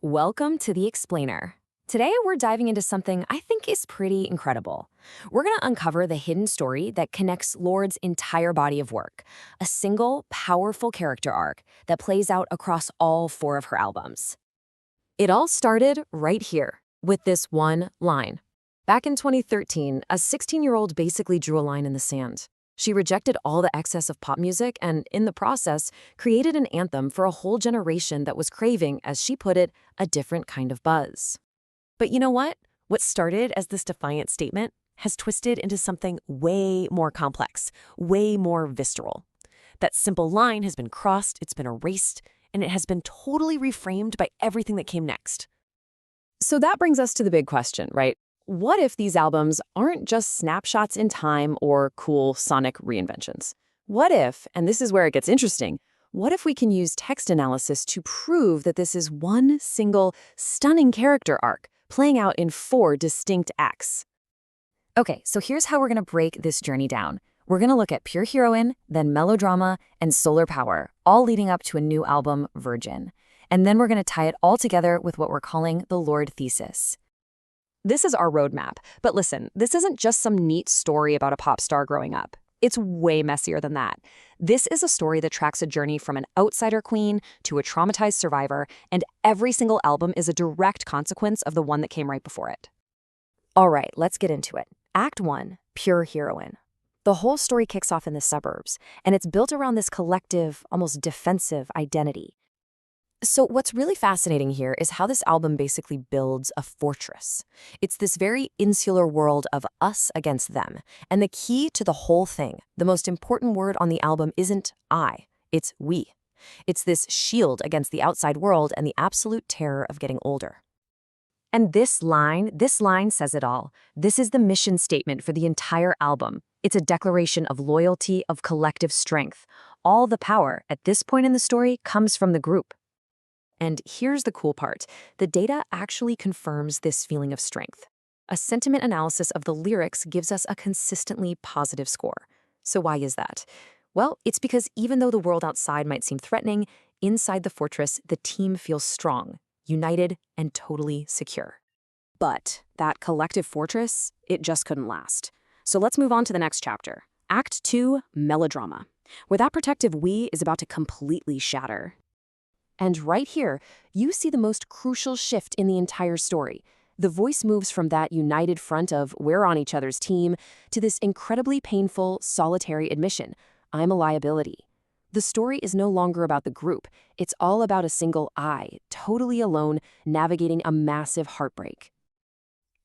Welcome to The Explainer. Today we're diving into something I think is pretty incredible. We're going to uncover the hidden story that connects Lorde's entire body of work, a single, powerful character arc that plays out across all four of her albums. It all started right here, with this one line. Back in 2013, a 16-year-old basically drew a line in the sand. She rejected all the excess of pop music and, in the process, created an anthem for a whole generation that was craving, as she put it, a different kind of buzz. But you know what? What started as this defiant statement has twisted into something way more complex, way more visceral. That simple line has been crossed, it's been erased, and it has been totally reframed by everything that came next. So that brings us to the big question, right? What if these albums aren't just snapshots in time or cool sonic reinventions? What if, and this is where it gets interesting, what if we can use text analysis to prove that this is one single, stunning character arc playing out in four distinct acts? Okay, so here's how we're going to break this journey down. We're going to look at pure Heroine, then Melodrama, and Solar Power, all leading up to a new album, Virgin. And then we're going to tie it all together with what we're calling the Lorde thesis. This is our roadmap, but listen, this isn't just some neat story about a pop star growing up. It's way messier than that. This is a story that tracks a journey from an outsider queen to a traumatized survivor, and every single album is a direct consequence of the one that came right before it. All right, let's get into it. Act 1, Pure Heroine. The whole story kicks off in the suburbs, and it's built around this collective, almost defensive identity. So what's really fascinating here is how this album basically builds a fortress. It's this very insular world of us against them. And the key to the whole thing, the most important word on the album isn't I, it's we. It's this shield against the outside world and the absolute terror of getting older. And this line says it all. This is the mission statement for the entire album. It's a declaration of loyalty, of collective strength. All the power at this point in the story comes from the group. And here's the cool part. The data actually confirms this feeling of strength. A sentiment analysis of the lyrics gives us a consistently positive score. So why is that? Well, it's because even though the world outside might seem threatening, inside the fortress, the team feels strong, united, and totally secure. But that collective fortress, it just couldn't last. So let's move on to the next chapter. Act 2, Melodrama, where that protective we is about to completely shatter. And right here, you see the most crucial shift in the entire story. The voice moves from that united front of we're on each other's team to this incredibly painful, solitary admission, I'm a liability. The story is no longer about the group. It's all about a single I, totally alone, navigating a massive heartbreak.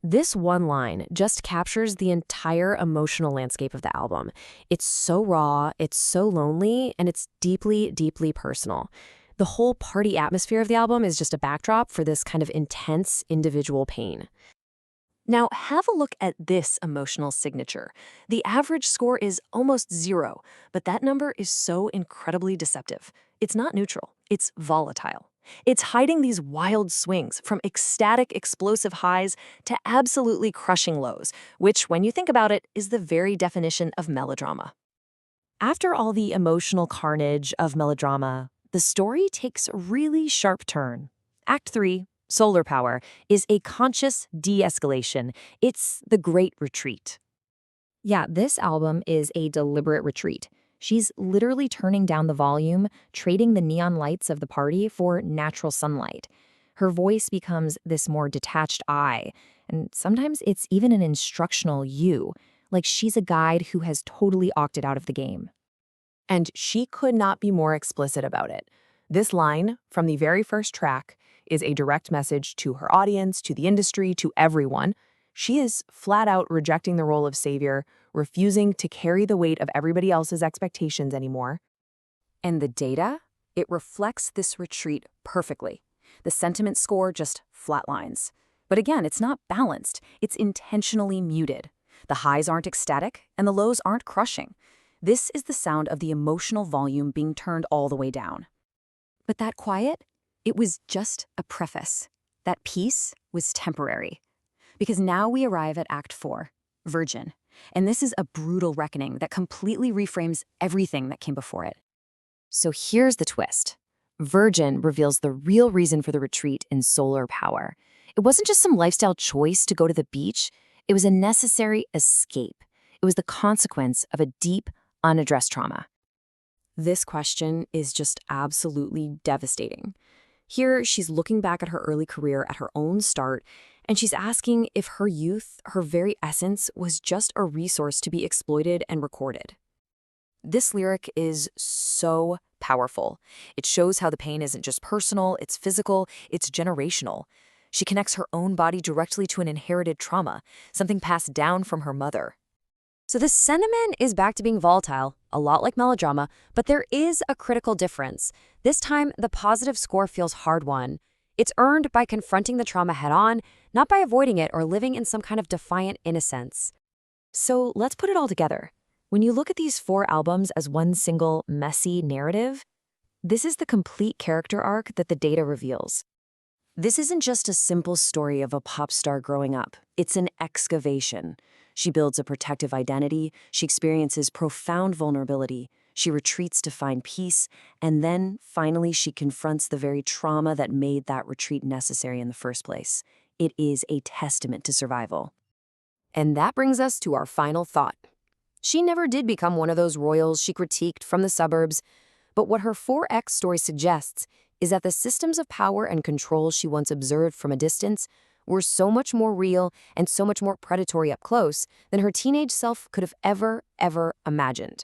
This one line just captures the entire emotional landscape of the album. It's so raw, it's so lonely, and it's deeply, deeply personal. The whole party atmosphere of the album is just a backdrop for this kind of intense individual pain. Now, have a look at this emotional signature. The average score is almost 0, but that number is so incredibly deceptive. It's not neutral, it's volatile. It's hiding these wild swings from ecstatic, explosive highs to absolutely crushing lows, which, when you think about it, is the very definition of melodrama. After all the emotional carnage of Melodrama, the story takes a really sharp turn. Act 3, Solar Power, is a conscious de-escalation. It's the great retreat. Yeah, this album is a deliberate retreat. She's literally turning down the volume, trading the neon lights of the party for natural sunlight. Her voice becomes this more detached I, and sometimes it's even an instructional you, like she's a guide who has totally opted out of the game. And she could not be more explicit about it. This line, from the very first track, is a direct message to her audience, to the industry, to everyone. She is flat out rejecting the role of savior, refusing to carry the weight of everybody else's expectations anymore. And the data? It reflects this retreat perfectly. The sentiment score just flatlines. But again, it's not balanced. It's intentionally muted. The highs aren't ecstatic, and the lows aren't crushing. This is the sound of the emotional volume being turned all the way down. But that quiet, it was just a preface. That peace was temporary. Because now we arrive at Act 4, Virgin. And this is a brutal reckoning that completely reframes everything that came before it. So here's the twist. Virgin reveals the real reason for the retreat in solar power. It wasn't just some lifestyle choice to go to the beach, it was a necessary escape. It was the consequence of a deep, unaddressed trauma. This question is just absolutely devastating. Here, she's looking back at her early career, at her own start, and she's asking if her youth, her very essence, was just a resource to be exploited and recorded. This lyric is so powerful. It shows how the pain isn't just personal, it's physical, it's generational. She connects her own body directly to an inherited trauma, something passed down from her mother. So this sentiment is back to being volatile, a lot like Melodrama, but there is a critical difference. This time, the positive score feels hard-won. It's earned by confronting the trauma head-on, not by avoiding it or living in some kind of defiant innocence. So let's put it all together. When you look at these 4 albums as one single, messy narrative, this is the complete character arc that the data reveals. This isn't just a simple story of a pop star growing up. It's an excavation. She builds a protective identity, she experiences profound vulnerability, she retreats to find peace, and then, finally, she confronts the very trauma that made that retreat necessary in the first place. It is a testament to survival. And that brings us to our final thought. She never did become one of those royals she critiqued from the suburbs, but what her 4X story suggests is that the systems of power and control she once observed from a distance were so much more real and so much more predatory up close than her teenage self could have ever imagined.